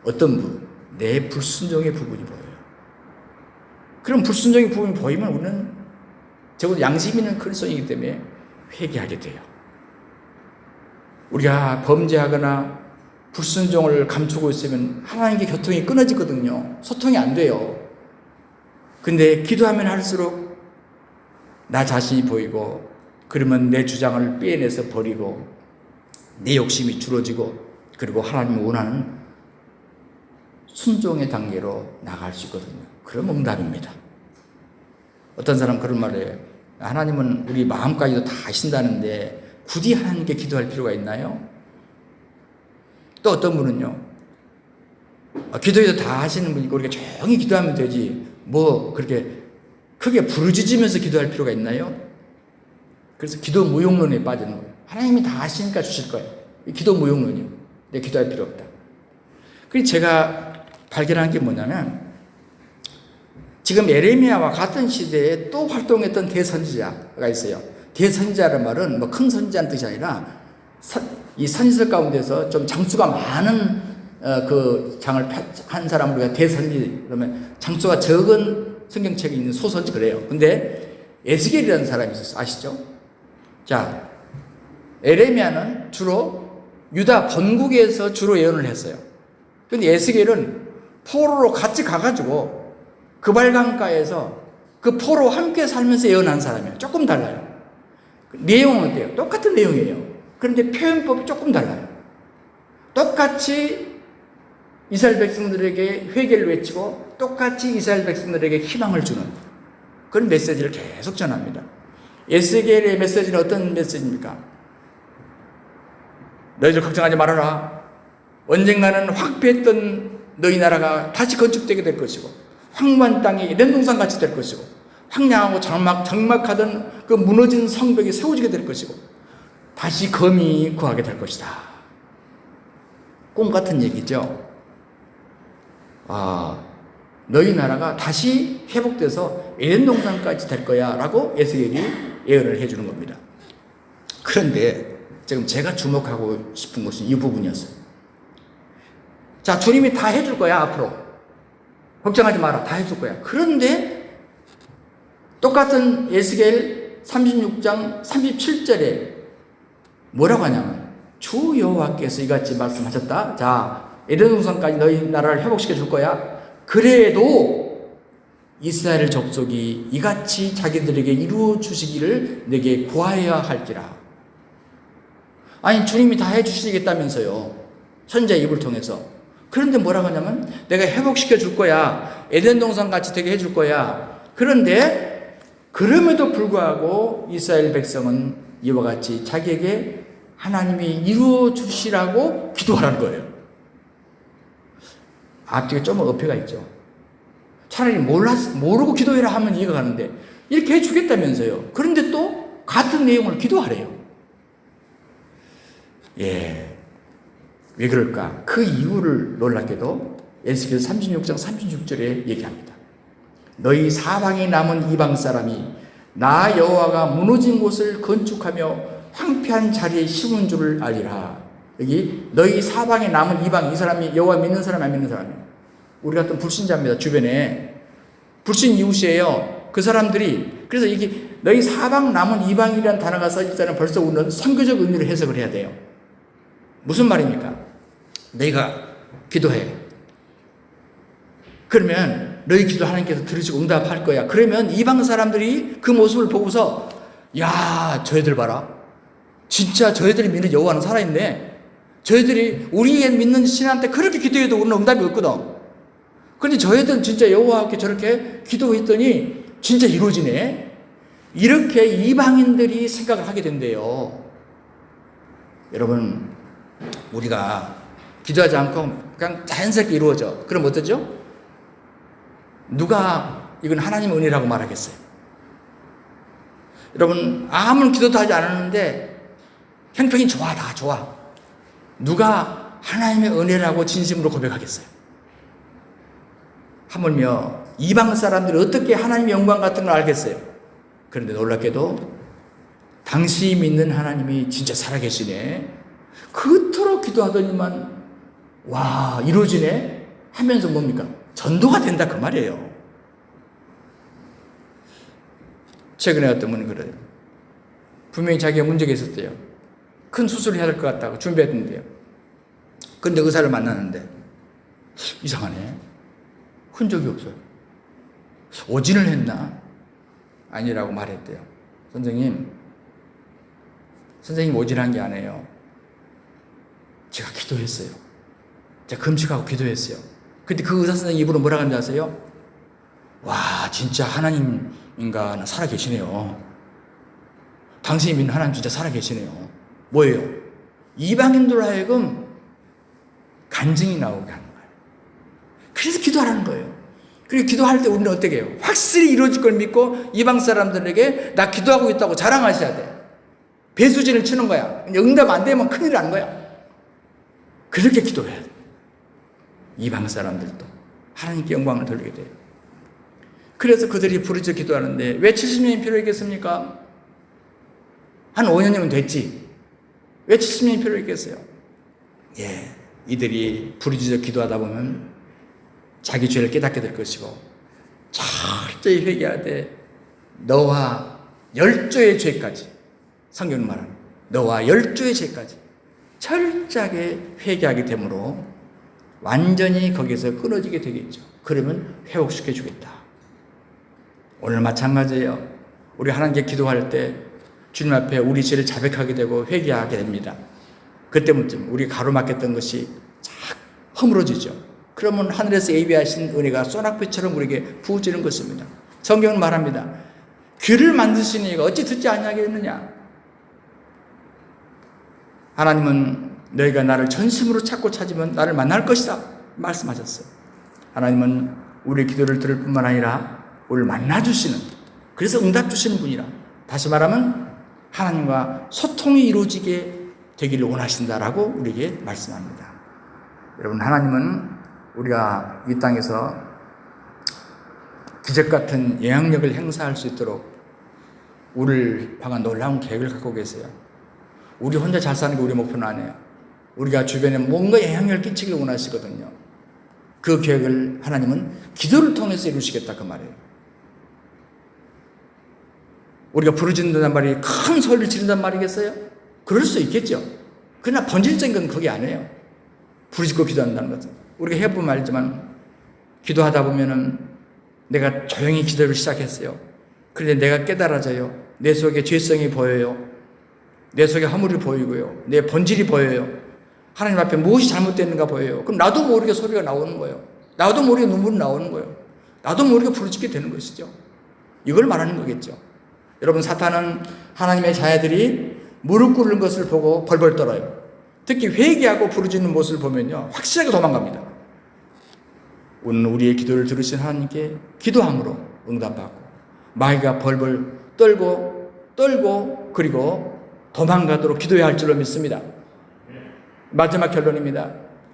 어떤 부분, 내 불순종의 부분이 보여요. 그럼 불순종의 부분이 보이면 우리는 적어도 양심 있는 그리스도인이기 때문에 회개하게 돼요. 우리가 범죄하거나 불순종을 감추고 있으면 하나님께 교통이 끊어지거든요. 소통이 안 돼요. 근데 기도하면 할수록 나 자신이 보이고, 그러면 내 주장을 빼내서 버리고 내 욕심이 줄어지고, 그리고 하나님이 원하는 순종의 단계로 나갈 수 있거든요. 그럼 응답입니다. 어떤 사람 그런 말을 해요. 하나님은 우리 마음까지도 다 아신다는데 굳이 하나님께 기도할 필요가 있나요? 또 어떤 분은요, 기도해도 다 하시는 분이고 우리가 조용히 기도하면 되지 뭐 그렇게 크게 부르짖으면서 기도할 필요가 있나요? 그래서 기도 무용론에 빠지는 거예요. 하나님이 다 아시니까 주실 거예요. 기도 무용론이요. 내가 기도할 필요 없다. 그래서 제가 발견한 게 뭐냐면, 지금 에레미야와 같은 시대에 또 활동했던 대선지자가 있어요. 대선지자라는 말은 뭐 큰 선지자는 뜻이 아니라 이 선지서 가운데서 좀 장수가 많은 그 장을 한 사람을 우리가 대선지, 그러면 장수가 적은 성경책에 있는 소선지 그래요. 근데 에스겔이라는 사람이 있었어요. 아시죠? 자, 에레미야는 주로 유다 본국에서 주로 예언을 했어요. 근데 에스겔은 포로로 같이 가가지고 그발강가에서 그 포로와 함께 살면서 예언한 사람이에요. 조금 달라요. 내용은 어때요? 똑같은 내용이에요. 그런데 표현법이 조금 달라요. 똑같이 이스라엘 백성들에게 회개를 외치고 똑같이 이스라엘 백성들에게 희망을 주는 그런 메시지를 계속 전합니다. 에스겔의 메시지는 어떤 메시지입니까? 너희들 걱정하지 말아라. 언젠가는 확폐했던 너희 나라가 다시 건축되게 될 것이고, 황무한 땅이 에덴 동산같이 될 것이고, 황량하고 장막하던 그 무너진 성벽이 세워지게 될 것이고, 다시 검이 구하게 될 것이다. 꿈 같은 얘기죠. 너희 나라가 다시 회복돼서 에덴 동산까지 될 거야 라고 에스겔이 예언을 해주는 겁니다. 그런데 지금 제가 주목하고 싶은 것은 이 부분이었어요. 자, 주님이 다 해줄 거야 앞으로. 걱정하지 마라. 다 해줄 거야. 그런데 똑같은 에스겔 36장 37절에 뭐라고 하냐면, 주 여호와께서 이같이 말씀하셨다. 자, 에덴 동산까지 너희 나라를 회복시켜 줄 거야. 그래도 이스라엘 족속이 이같이 자기들에게 이루어 주시기를 내게 구하여야 할지라. 아니, 주님이 다 해주시겠다면서요. 선지자 입을 통해서. 그런데 뭐라고 하냐면, 내가 회복시켜 줄 거야. 에덴 동산 같이 되게 해줄 거야. 그런데 그럼에도 불구하고 이스라엘 백성은 이와 같이 자기에게 하나님이 이루어 주시라고 기도하라는 거예요. 앞뒤가 좀 어폐가 있죠. 차라리 모르고 기도해라 하면 이해가 가는데 이렇게 해주겠다면서요. 그런데 또 같은 내용을 기도하래요. 예, 왜 그럴까? 그 이유를 놀랍게도 에스겔 36장 36절에 얘기합니다. 너희 사방에 남은 이방 사람이 나 여호와가 무너진 곳을 건축하며 황폐한 자리에 심은 줄을 알리라. 여기 너희 사방에 남은 이방, 이 사람이 여호와 믿는 사람 안 믿는 사람이에요. 우리 같은 불신자입니다. 주변에 불신 이웃이에요. 그 사람들이, 그래서 이게 너희 사방 남은 이방이라는 단어가 써있다는 벌써 우리는 선교적 의미를 해석을 해야 돼요. 무슨 말입니까? 너희가 기도해. 그러면 너희 기도 하나님께서 들으시고 응답할 거야. 그러면 이방 사람들이 그 모습을 보고서 야, 저희들 봐라. 진짜 저희들이 믿는 여호와는 살아있네. 저희들이 우리의 믿는 신한테 그렇게 기도해도 우리는 응답이 없거든. 그런데 저희들은 진짜 여호와께 저렇게 기도했더니 진짜 이루어지네. 이렇게 이방인들이 생각을 하게 된대요. 여러분, 우리가 기도하지 않고 그냥 자연스럽게 이루어져. 그럼 어떠죠? 누가 이건 하나님의 은혜라고 말하겠어요? 여러분, 아무런 기도도 하지 않았는데 형평이 좋아, 다 좋아. 누가 하나님의 은혜라고 진심으로 고백하겠어요? 하물며 이방 사람들이 어떻게 하나님의 영광 같은 걸 알겠어요? 그런데 놀랍게도 당시 믿는 하나님이 진짜 살아계시네. 그토록 기도하더니만 와, 이루어지네 하면서 뭡니까? 전도가 된다 그 말이에요. 최근에 어떤 분은 그래요. 분명히 자기가 문제가 있었대요. 큰 수술을 해야 될 것 같다고 준비했는데요. 그런데 의사를 만났는데 이상하네. 흔적이 없어요. 오진을 했나? 아니라고 말했대요. 선생님 오진한 게 아니에요. 제가 기도했어요. 제가 금식하고 기도했어요. 근데 그 의사 선생님 입으로 뭐라고 하는지 아세요? 와, 진짜 하나님인가 살아계시네요. 당신이 믿는 하나님 진짜 살아계시네요. 뭐예요? 이방인들 하여금 간증이 나오게 하는 거예요. 그래서 기도하라는 거예요. 그리고 기도할 때 우리는 어떻게 해요? 확실히 이루어질 걸 믿고 이방 사람들에게 나 기도하고 있다고 자랑하셔야 돼. 배수진을 치는 거야. 응답 안 되면 큰일 나는 거야. 그렇게 기도해야 돼. 이방 사람들도 하나님께 영광을 돌리게 돼요. 그래서 그들이 부르짖어 기도하는데 왜 70년이 필요했겠습니까? 한 5년이면 됐지. 왜 70년이 필요했겠어요? 예, 이들이 부르짖어 기도하다 보면 자기 죄를 깨닫게 될 것이고 철저히 회개하되 너와 10조의 죄까지, 성경은 말합니다. 너와 10조의 죄까지 철저하게 회개하게 되므로 완전히 거기서 끊어지게 되겠죠. 그러면 회복시켜 주겠다. 오늘 마찬가지예요. 우리 하나님께 기도할 때 주님 앞에 우리 죄를 자백하게 되고 회개하게 됩니다. 그때부터 우리 가로막혔던 것이 착 허물어지죠. 그러면 하늘에서 예비하신 은혜가 소낙비처럼 우리에게 부어지는 것입니다. 성경은 말합니다. 귀를 만드신 이가 어찌 듣지 아니하겠느냐. 하나님은 너희가 나를 전심으로 찾고 찾으면 나를 만날 것이다 말씀하셨어요. 하나님은 우리의 기도를 들을 뿐만 아니라 우리를 만나주시는, 그래서 응답 주시는 분이라. 다시 말하면 하나님과 소통이 이루어지게 되기를 원하신다라고 우리에게 말씀합니다. 여러분, 하나님은 우리가 이 땅에서 기적 같은 영향력을 행사할 수 있도록 우리를 향한 놀라운 계획을 갖고 계세요. 우리 혼자 잘 사는 게 우리 목표는 아니에요. 우리가 주변에 뭔가 영향력을 끼치기를 원하시거든요. 그 계획을 하나님은 기도를 통해서 이루시겠다 그 말이에요. 우리가 부르짖는단 말이 큰 소리를 지른단 말이겠어요? 그럴 수 있겠죠. 그러나 본질적인 건 그게 아니에요. 부르짖고 기도한다는 것은. 우리가 해보면 알지만 기도하다 보면은 내가 조용히 기도를 시작했어요. 그런데 내가 깨달아져요. 내 속에 죄성이 보여요. 내 속에 허물이 보이고요. 내 본질이 보여요. 하나님 앞에 무엇이 잘못됐는가 보여요. 그럼 나도 모르게 소리가 나오는 거예요. 나도 모르게 눈물이 나오는 거예요. 나도 모르게 부르짖게 되는 것이죠. 이걸 말하는 거겠죠. 여러분, 사탄은 하나님의 자녀들이 무릎 꿇는 것을 보고 벌벌 떨어요. 특히 회개하고 부르짖는 모습을 보면요, 확실하게 도망갑니다. 오늘 우리의 기도를 들으신 하나님께 기도함으로 응답받고 마귀가 벌벌 떨고 그리고 도망가도록 기도해야 할 줄로 믿습니다. 마지막 결론입니다.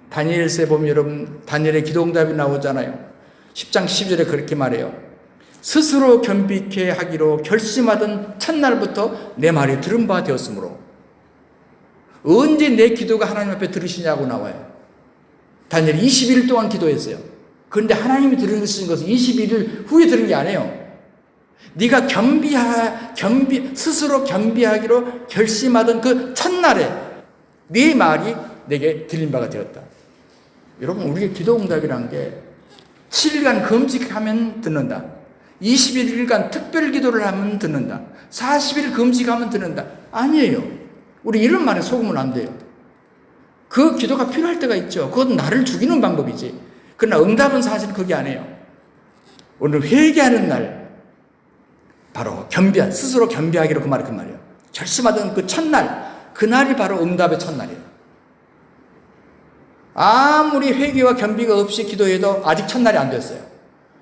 다니엘서에 보면 여러분, 다니엘의 기도 응답이 나오잖아요. 10장 12절에 그렇게 말해요. 스스로 겸비케 하기로 결심하던 첫날부터 내 말이 들은 바 되었으므로. 언제 내 기도가 하나님 앞에 들으시냐고 나와요. 다니엘이 21일 동안 기도했어요. 그런데 하나님이 들으신 것은 21일 후에 들은 게 아니에요. 네가 스스로 겸비하기로 결심하던 그 첫날에 네 말이 내게 들린 바가 되었다. 여러분, 우리의 기도 응답이란 게 7일간 금식하면 듣는다. 21일간 특별 기도를 하면 듣는다. 40일 금식하면 듣는다. 아니에요. 우리 이런 말에 속으면 안 돼요. 그 기도가 필요할 때가 있죠. 그건 나를 죽이는 방법이지. 그러나 응답은 사실 그게 아니에요. 오늘 회개하는 날, 바로 스스로 겸비하기로 그 말이에요. 결심하던 그 첫날, 그날이 바로 응답의 첫날이에요. 아무리 회개와 겸비가 없이 기도해도 아직 첫날이 안 됐어요.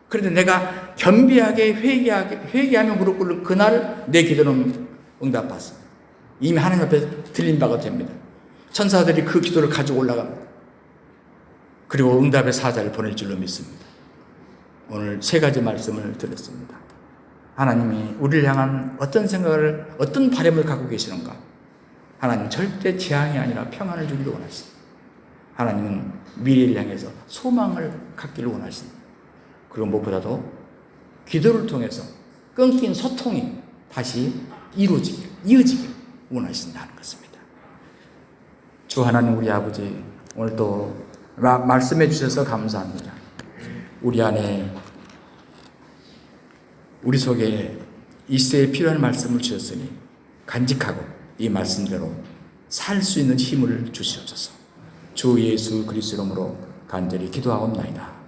그런데 내가 겸비하게 회개하며 무릎 꿇는 그날 내 기도는 응답받습니다. 이미 하나님 앞에 들린 바가 됩니다. 천사들이 그 기도를 가지고 올라갑니다. 그리고 응답의 사자를 보낼 줄로 믿습니다. 오늘 세 가지 말씀을 드렸습니다. 하나님이 우리를 향한 어떤 생각을, 어떤 바람을 갖고 계시는가? 하나님 절대 재앙이 아니라 평안을 주기를 원하십니다. 하나님은 미래를 향해서 소망을 갖기를 원하십니다. 그리고 무엇보다도 기도를 통해서 끊긴 소통이 다시 이어지길 원하신다는 것입니다. 주 하나님, 우리 아버지, 오늘 또 말씀해 주셔서 감사합니다. 우리 안에, 우리 속에 이 시대에 필요한 말씀을 주셨으니 간직하고 이 말씀대로 살 수 있는 힘을 주시옵소서. 주 예수 그리스도 이름으로 간절히 기도하옵나이다.